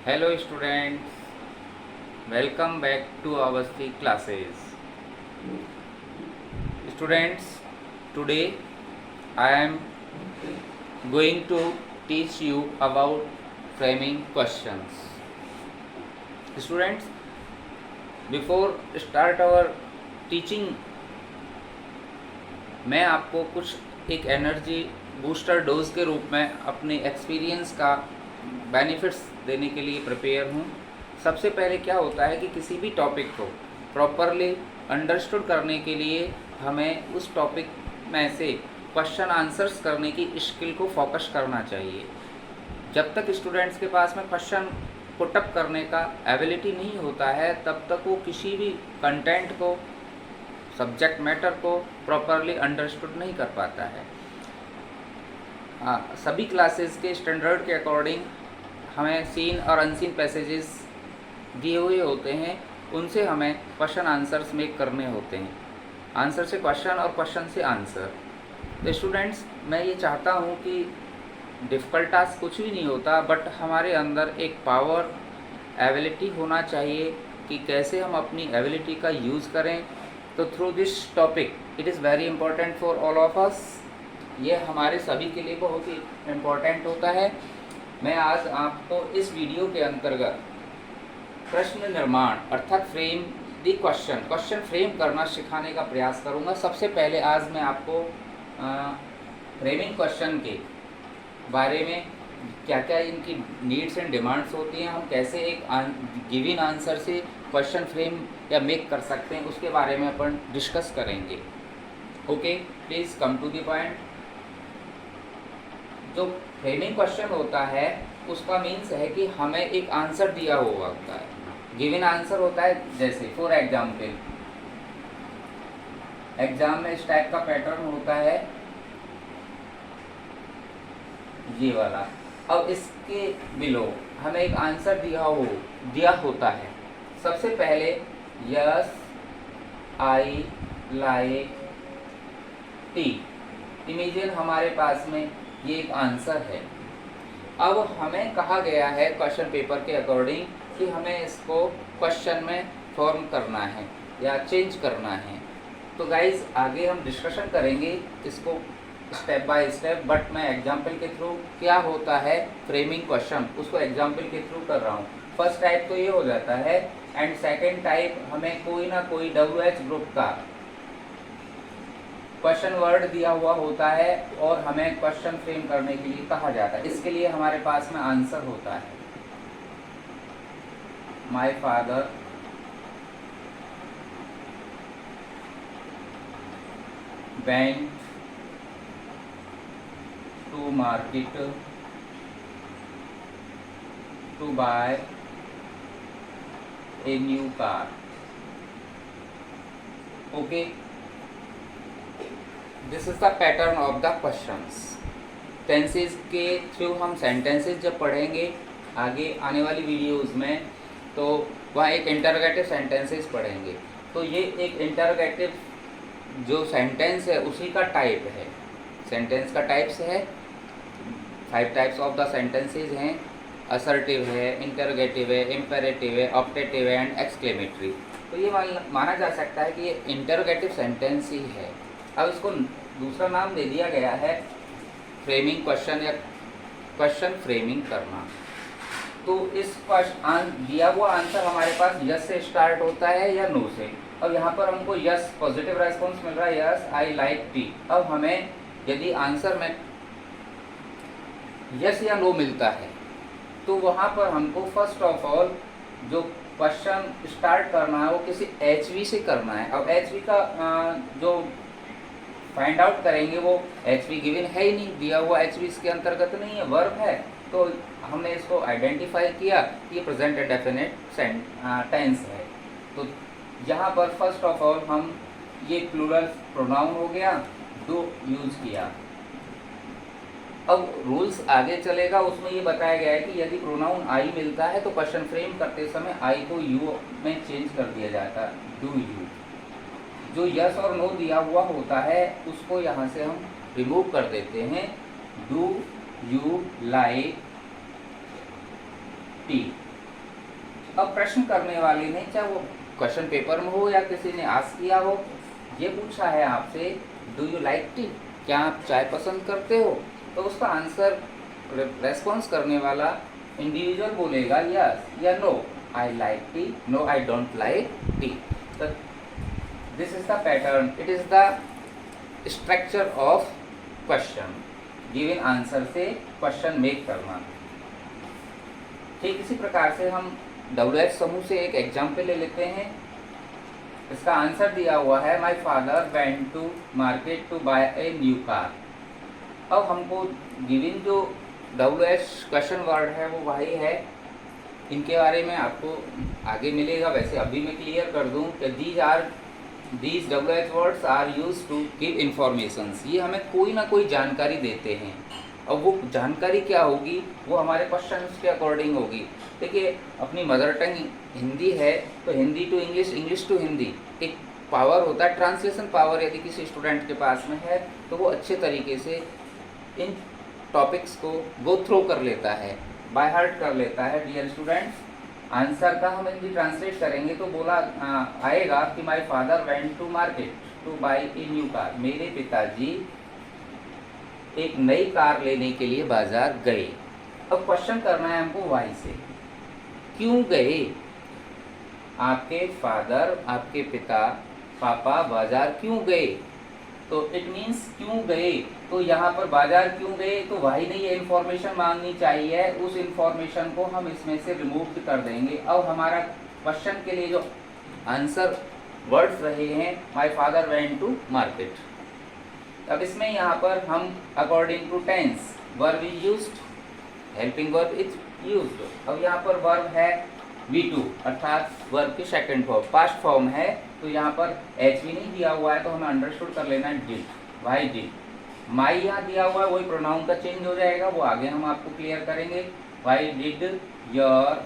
Hello students, welcome back to our classes. Students, today I am going to teach you about framing questions. Students, before start our teaching, मैं आपको कुछ एक energy booster dose के रूप में अपने experience का बेनिफिट्स देने के लिए प्रिपेयर हूँ। सबसे पहले क्या होता है कि किसी भी टॉपिक को प्रॉपरली अंडरस्टूड करने के लिए हमें उस टॉपिक में से क्वेश्चन आंसर्स करने की स्किल को फोकस करना चाहिए। जब तक स्टूडेंट्स के पास में क्वेश्चन पुटअप करने का एबिलिटी नहीं होता है तब तक वो किसी भी कंटेंट को, सब्जेक्ट मैटर को प्रॉपरली अंडरस्टूड नहीं कर पाता है। सभी क्लासेस के स्टैंडर्ड के अकॉर्डिंग हमें सीन और अनसीन पैसेजेस दिए हुए होते हैं, उनसे हमें क्वेश्चन आंसर्स मेक करने होते हैं। आंसर से क्वेश्चन और क्वेश्चन से आंसर। तो स्टूडेंट्स, मैं ये चाहता हूँ कि डिफ़िकल्ट टास्क कुछ भी नहीं होता, बट हमारे अंदर एक पावर, एबिलिटी होना चाहिए कि कैसे हम अपनी एबिलिटी का यूज़ करें। तो through this topic it is very important for all of us. ये हमारे सभी के लिए बहुत ही इम्पोर्टेंट होता है। मैं आज आपको इस वीडियो के अंतर्गत प्रश्न निर्माण अर्थात फ्रेम द क्वेश्चन फ्रेम करना सिखाने का प्रयास करूंगा। सबसे पहले आज मैं आपको फ्रेमिंग क्वेश्चन के बारे में क्या क्या इनकी नीड्स एंड डिमांड्स होती हैं, हम कैसे एक गिवन आंसर से क्वेश्चन फ्रेम या मेक कर सकते हैं, उसके बारे में अपन डिस्कस करेंगे। Okay, please come to the point. जो फ्रेमिंग क्वेश्चन होता है उसका मीन्स है कि हमें एक आंसर दिया हुआ होता है, गिवन आंसर होता है। जैसे फॉर एग्जाम्पल एग्जाम में इस टाइप का पैटर्न होता है, ये वाला। अब इसके बिलो हमें एक आंसर दिया होता है। सबसे पहले yes I like T, imagine हमारे पास में ये एक आंसर है। अब हमें कहा गया है क्वेश्चन पेपर के अकॉर्डिंग कि हमें इसको क्वेश्चन में फॉर्म करना है या चेंज करना है। तो गाइज आगे हम डिस्कशन करेंगे इसको स्टेप बाय स्टेप, बट मैं एग्जाम्पल के थ्रू क्या होता है फ्रेमिंग क्वेश्चन उसको एग्जाम्पल के थ्रू कर रहा हूँ। फर्स्ट टाइप तो ये हो जाता है, एंड सेकेंड टाइप हमें कोई ना कोई WH ग्रुप का क्वेश्चन वर्ड दिया हुआ होता है और हमें क्वेश्चन फ्रेम करने के लिए कहा जाता है। इसके लिए हमारे पास में आंसर होता है, my father went to market to buy a new car. Okay, this is the pattern of the questions. Tenses के थ्रू हम सेंटेंसेस जब पढ़ेंगे आगे आने वाली वीडियोस में, तो वहाँ एक इंटरोगेटिव सेंटेंसेस पढ़ेंगे। तो ये एक इंटरोगेटिव जो सेंटेंस है उसी का टाइप है। सेंटेंस का टाइप्स है, 5 टाइप्स ऑफ द सेंटेंसेस हैं। असर्टिव है, इंटरोगेटिव है, इम्पेरेटिव है, ऑप्टेटिव है एंड एक्सक्लेमेटरी। तो ये माना जा सकता है कि ये इंटरोगेटिव सेंटेंस ही है। अब इसको दूसरा नाम दे दिया गया है फ्रेमिंग क्वेश्चन या क्वेश्चन फ्रेमिंग करना। तो इस दिया हुआ आंसर हमारे पास यस से स्टार्ट होता है या नो से। अब यहाँ पर हमको यस पॉजिटिव रेस्पॉन्स मिल रहा है, यस आई लाइक टी। अब हमें यदि आंसर में यस या नो मिलता है तो वहाँ पर हमको फर्स्ट ऑफ ऑल जो क्वेश्चन स्टार्ट करना है वो किसी HV से करना है। अब HV का जो फाइंड आउट करेंगे वो HV गिवन है ही नहीं, दिया हुआ HV इसके अंतर्गत नहीं है, वर्ब है। तो हमने इसको आइडेंटिफाई किया कि ये प्रेजेंट डेफिनेट टेंस है। तो यहाँ पर फर्स्ट ऑफ ऑल हम ये प्लूरल प्रोनाउन हो गया, डू यूज़ किया। अब रूल्स आगे चलेगा, उसमें ये बताया गया है कि यदि प्रोनाउन आई मिलता है तो क्वेश्चन फ्रेम करते समय आई को यू में चेंज कर दिया जाता है, डू यू। जो यस और नो दिया हुआ होता है उसको यहाँ से हम रिमूव कर देते हैं। डू यू लाइक टी, अब प्रश्न करने वाले ने, चाहे वो क्वेश्चन पेपर में हो या किसी ने आस्क किया हो, ये पूछा है आपसे डू यू लाइक टी, क्या आप चाय पसंद करते हो, तो उसका आंसर रेस्पॉन्स करने वाला इंडिविजुअल बोलेगा यस या no, I like tea, no I don't like tea. तो this is the pattern, it is the structure of question, given answer से क्वेश्चन मेक करना। ठीक इसी प्रकार से हम WH समूह से एक एग्जाम्पल ले लेते हैं। इसका आंसर दिया हुआ है my father went to market to buy a new car. अब हमको गिवन जो WH क्वेश्चन वर्ड है वो वही है, इनके बारे में आपको आगे मिलेगा, वैसे अभी मैं क्लियर कर दूं कि these WH words are use to give informations, ये हमें कोई ना कोई जानकारी देते हैं। अब वो जानकारी क्या होगी, वो हमारे क्वेश्चन के अकॉर्डिंग होगी। देखिए अपनी मदर टंग हिंदी है तो Hindi to English, English to Hindi, एक पावर होता है ट्रांसलेशन पावर, यदि किसी स्टूडेंट के पास में है तो वो अच्छे तरीके से इन टॉपिक्स को गो थ्रू कर लेता है, बाय हार्ट कर लेता है। डियर स्टूडेंट्स, आंसर का हम हिंदी ट्रांसलेट करेंगे तो बोला आएगा कि my father went to market to buy a new car, मेरे पिताजी एक नई कार लेने के लिए बाजार गए। अब क्वेश्चन करना है हमको वाई से, क्यों गए? आपके फादर, आपके पिता, पापा बाजार क्यों गए, तो इट मीन्स क्यों गए, तो यहाँ पर बाजार क्यों गए, तो वाई ने ये इन्फॉर्मेशन मांगनी चाहिए, उस इन्फॉर्मेशन को हम इसमें से रिमूव कर देंगे। अब हमारा क्वेश्चन के लिए जो आंसर वर्ड्स रहे हैं my father went to market. अब इसमें यहाँ पर हम according to tense verb is used, helping verb is used. अब यहाँ पर वर्ब है V2 अर्थात वर्ब की सेकंड फॉर्म, पास्ट फॉर्म है, तो यहाँ पर HV नहीं दिया हुआ है तो हमें अंडरस्टूड कर लेना है डिड, वाई डिड। माई यहाँ दिया हुआ है, वही प्रोनाउन का चेंज हो जाएगा, वो आगे हम आपको क्लियर करेंगे। Why did your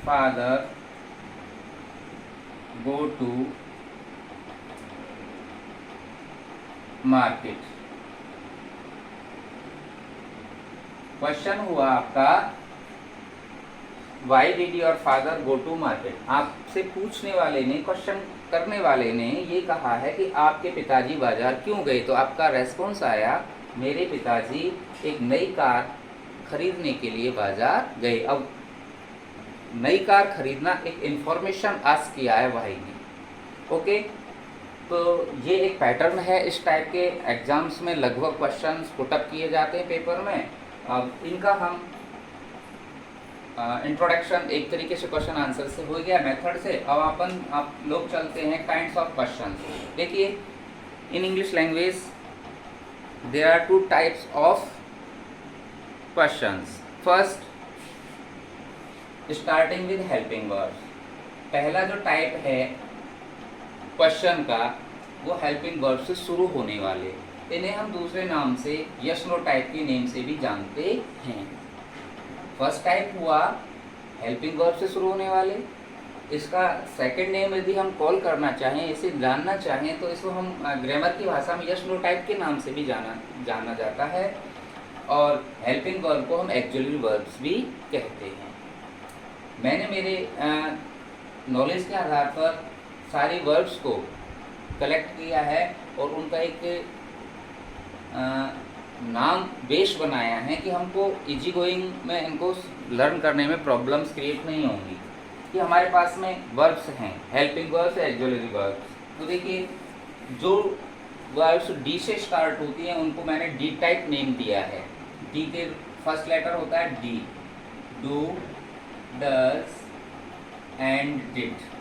father go to market. Question हुआ आपका why did your father go to market. आपसे पूछने वाले ने, क्वेश्चन करने वाले ने ये कहा है कि आपके पिताजी बाजार क्यों गए, तो आपका रेस्पॉन्स आया मेरे पिताजी एक नई कार खरीदने के लिए बाजार गए। अब नई कार खरीदना एक इंफॉर्मेशन आस्क किया है वाई ने। ओके, तो ये एक पैटर्न है, इस टाइप के एग्जाम्स में लगभग क्वेश्चंस पुटअप किए जाते हैं पेपर में। अब इनका हम इंट्रोडक्शन एक तरीके से क्वेश्चन आंसर से हो गया, मेथड से। अब आप लोग चलते हैं काइंड्स ऑफ क्वेश्चन। देखिए in English language there are 2 types of questions. First, starting with helping words. पहला जो टाइप है क्वेश्चन का वो हेल्पिंग वर्ब से शुरू होने वाले, इन्हें हम दूसरे नाम से यस नो टाइप के नेम से भी जानते हैं। फर्स्ट टाइप हुआ हेल्पिंग वर्ब से शुरू होने वाले। इसका सेकंड नेम यदि हम कॉल करना चाहें, इसे जानना चाहें, तो इसको हम ग्रामर की भाषा में यस नो टाइप के नाम से भी जाना जाता है। और हेल्पिंग वर्ब को हम एक्चुअली वर्ब्स भी कहते हैं। मैंने मेरे नॉलेज के आधार पर सारी वर्ब्स को कलेक्ट किया है और उनका एक नाम बेस बनाया है कि हमको इजी गोइंग में इनको लर्न करने में प्रॉब्लम्स क्रिएट नहीं होंगी। कि हमारे पास में वर्ब्स हैं, हेल्पिंग वर्ब्स, एक्सुलरी वर्ब्स। तो देखिए जो वर्ब्स डी से स्टार्ट होती हैं उनको मैंने डी टाइप नेम दिया है। डी के फर्स्ट लेटर होता है D, do, does and did.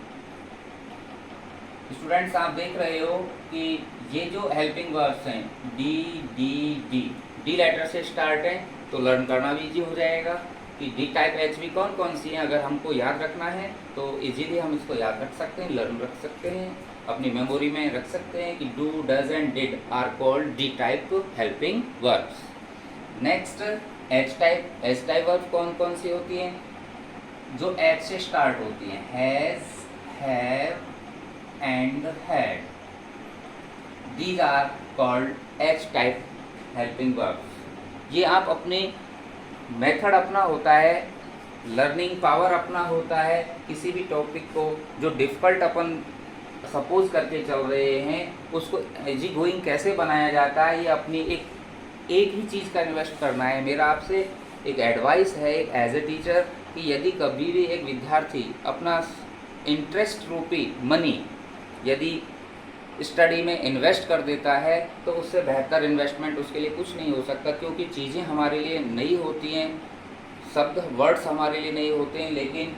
Students आप देख रहे हो कि ये जो हेल्पिंग वर्ब्स हैं D D D, D letter से स्टार्ट हैं, तो लर्न करना भी इजी हो जाएगा कि डी टाइप एच भी कौन कौन सी हैं। अगर हमको याद रखना है तो इजीली हम इसको याद रख सकते हैं, लर्न रख सकते हैं, अपनी मेमोरी में रख सकते हैं कि do, does and did are called D type helping verbs. Next H type. H type verb कौन कौन सी होती हैं? जो एच से स्टार्ट होती हैं, has, have and had. These are called H type helping verbs. ये आप अपने मेथड अपना होता है लर्निंग पावर अपना होता है। किसी भी टॉपिक को जो डिफ़िकल्ट अपन सपोज करके चल रहे हैं उसको इजी गोइंग कैसे बनाया जाता है, ये अपनी एक ही चीज़ का इन्वेस्ट करना है। मेरा आपसे एक एडवाइस है एक एज ए टीचर कि यदि कभी भी एक विद्यार्थी अपना इंटरेस्ट रूपी मनी यदि स्टडी में इन्वेस्ट कर देता है तो उससे बेहतर इन्वेस्टमेंट उसके लिए कुछ नहीं हो सकता, क्योंकि चीज़ें हमारे लिए नई होती हैं, शब्द वर्ड्स हमारे लिए नहीं होते हैं, लेकिन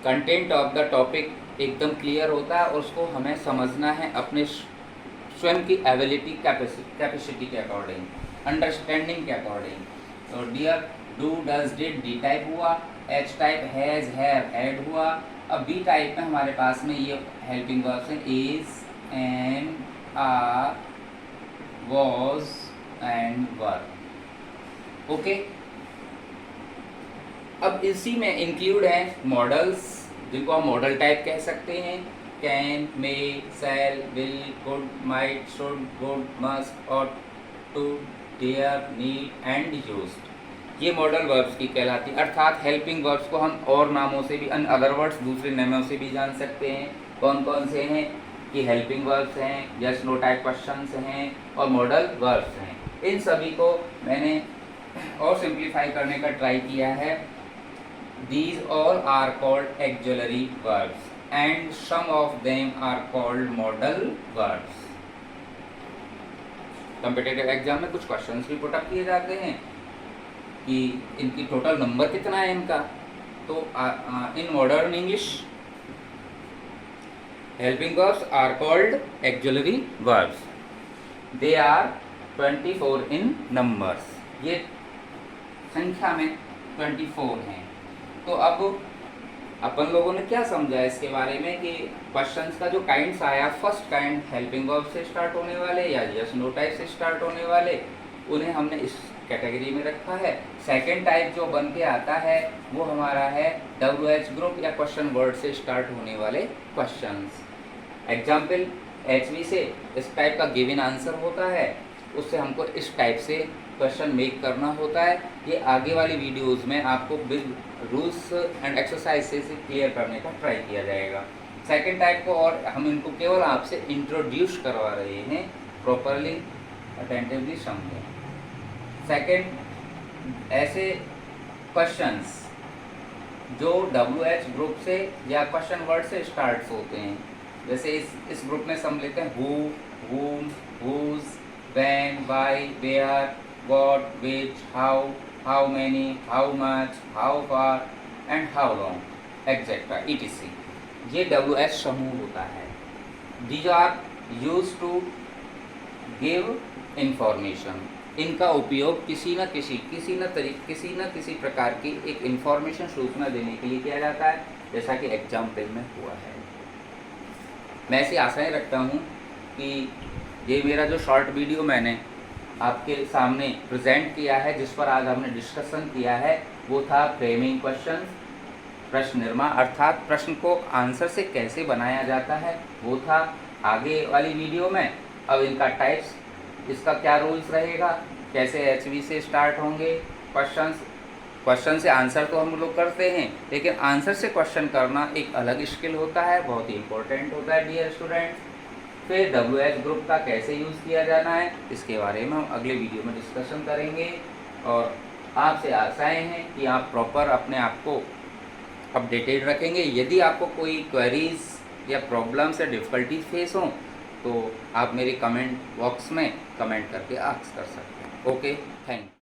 कंटेंट ऑफ द टॉपिक एकदम क्लियर होता है और उसको हमें समझना है अपने स्वयं की एबिलिटी कैपेसिटी के अकॉर्डिंग, अंडरस्टैंडिंग के अकॉर्डिंग। तो dear, do, does, did D type हुआ, H type has, have, had हुआ। अब बी टाइप में हमारे पास में ये हेल्पिंग वर्ब्स हैं is, am, are, was and were. Okay, अब इसी में इंक्लूड हैं मॉडल्स, जिनको हम मॉडल टाइप कह सकते हैं। Can, may, shall, will, could, might, should, would, must, ought, to, dare, need and used, ये मॉडल वर्ब्स की कहलाती है। अर्थात हेल्पिंग वर्ब्स को हम और नामों से भी, अदर वर्ड्स दूसरे नामों से भी जान सकते हैं। कौन कौन से हैं कि हेल्पिंग वर्ब्स हैं, यस नो टाइप क्वेश्चंस हैं और मॉडल वर्ब्स हैं। इन सभी को मैंने और सिंप्लीफाई करने का ट्राई किया है। These all are called auxiliary verbs and some of them are called modal verbs. Competitive exam में कुछ क्वेश्चंस भी पुट अप किए जाते हैं कि इनकी टोटल नंबर कितना है इनका। तो इन modern English helping verbs are called auxiliary verbs. They are 24 in numbers, ये संख्या में 24 हैं। तो अब अपन लोगों ने क्या समझा इसके बारे में कि क्वेश्चंस का जो काइंड्स आया, फर्स्ट काइंड हेल्पिंग वर्ब से स्टार्ट होने वाले या यस नो टाइप से स्टार्ट होने वाले, उन्हें हमने इस कैटेगरी में रखा है। सेकंड टाइप जो बन के आता है वो हमारा है WH ग्रुप या क्वेश्चन वर्ड से स्टार्ट होने वाले क्वेश्चंस। एग्जाम्पल HV से इस टाइप का गिवन आंसर होता है, उससे हमको इस टाइप से क्वेश्चन मेक करना होता है। ये आगे वाली वीडियोस में आपको विद रूल्स एंड एक्सरसाइज से क्लियर करने का ट्राई किया जाएगा। सेकंड टाइप को और हम इनको केवल आपसे इंट्रोड्यूस करवा रहे हैं, प्रॉपरली अटेंटिवली समझें। सेकंड, ऐसे क्वेश्चंस जो WH ग्रुप से या क्वेश्चन वर्ड से स्टार्ट होते हैं, जैसे इस ग्रुप में हम लेते हैं who, whom, whose, when, why, where, what, which, how many, how much, how far and how long, etc. etc. ये WH समूह होता है। These are used to give information. इनका उपयोग किसी न किसी प्रकार की एक इंफॉर्मेशन सूचना देने के लिए किया जाता है, जैसा कि एग्जाम्पल में हुआ है। मैं ऐसी आशाएं रखता हूँ कि ये मेरा जो शॉर्ट वीडियो मैंने आपके सामने प्रेजेंट किया है, जिस पर आज हमने डिस्कशन किया है, वो था फ्रेमिंग क्वेश्चन, प्रश्न निर्माण, अर्थात प्रश्न को आंसर से कैसे बनाया जाता है, वो था आगे वाली वीडियो में। अब इनका टाइप्स, इसका क्या रूल्स रहेगा, कैसे HV से स्टार्ट होंगे क्वेश्चन से आंसर तो हम लोग करते हैं, लेकिन आंसर से क्वेश्चन करना एक अलग स्किल होता है, बहुत ही इंपॉर्टेंट होता है डियर स्टूडेंट्स। फिर WH ग्रुप का कैसे यूज़ किया जाना है, इसके बारे में हम अगले वीडियो में डिस्कशन करेंगे। और आपसे आशाएं हैं कि आप प्रॉपर अपने आप को अपडेटेड रखेंगे। यदि आपको कोई क्वेरीज या प्रॉब्लम्स या डिफ़िकल्टीज फेस हों तो आप मेरे कमेंट बॉक्स में कमेंट करके आस्क कर सकते हैं। Okay, thank you.